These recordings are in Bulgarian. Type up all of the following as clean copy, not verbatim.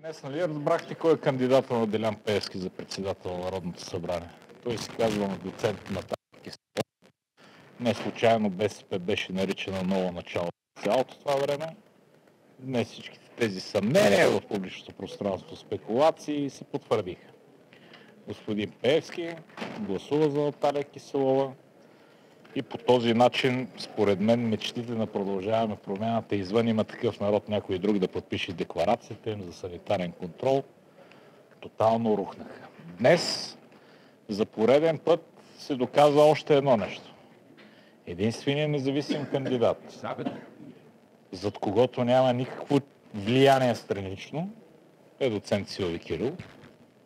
Днес нали разбрахте кой е кандидата на Делян Пеевски за председател на Народното събрание? Той се казва на доцент Наталки. Не случайно БСП беше наричана ново начало цялото това време. Днес всичките тези съмнения в публичното пространство, спекулации се потвърдиха. Господин Пеевски гласува за Наталия Киселова и по този начин, според мен, мечтите на Продължаваме промяната извън Има такъв народ, някой друг да подпише декларацията им за санитарен контрол, тотално рухнаха. Днес за пореден път се доказва още едно нещо. Единственият независим кандидат, зад когото няма никакво влияние странично, е доцент Силви Кирилов.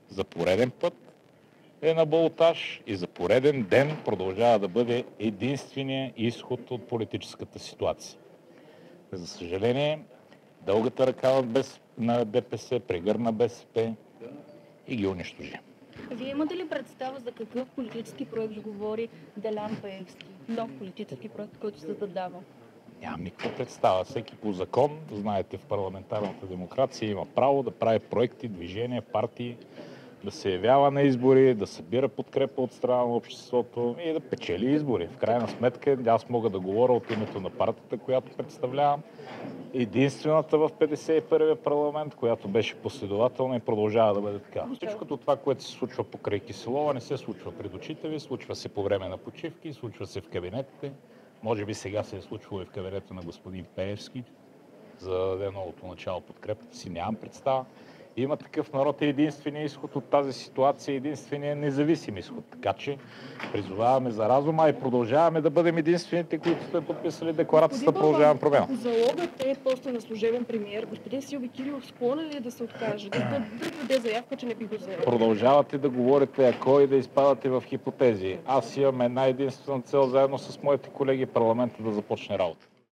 За пореден път е на балотаж и за пореден ден продължава да бъде единствения изход от политическата ситуация. За съжаление, дългата ръка на ДПС прегърна БСП и ги унищожи. Вие имате ли представа за какъв политически проект говори Делян Пеевски? Нов политически проект, който се задава? Нямам никаква представа. Всеки по закон, знаете, в парламентарната демокрация има право да прави проекти, движения, партии, да се явява на избори, да събира подкрепа от страна на обществото и да печели избори. В крайна сметка аз мога да говоря от името на партията, която представлявам. Единствената в 51-я парламент, която беше последователна и продължава да бъде така. Всичкото това, което се случва покрай Киселова, не се случва пред очите ви, случва се по време на почивки, случва се в кабинетите. Може би сега се е случвало и в кабинета на господин Пеевски, за да даде новото начало подкрепата си, нямам представа. Има такъв народ е единствения изход от тази ситуация, единствения независим изход. Така че призоваваме за разума и продължаваме да бъдем единствените, които сте подписали декларацията Продължаваме промяна. Ако залогът е поста на служебен премиер, господин Силви Кирилов склонен ли е да се откаже? Да даде заявка, че не би го заявил? Продължавате да говорите ако и да изпадате в хипотези. Аз имам една единствена цел заедно с моите колеги парламента да започне работа.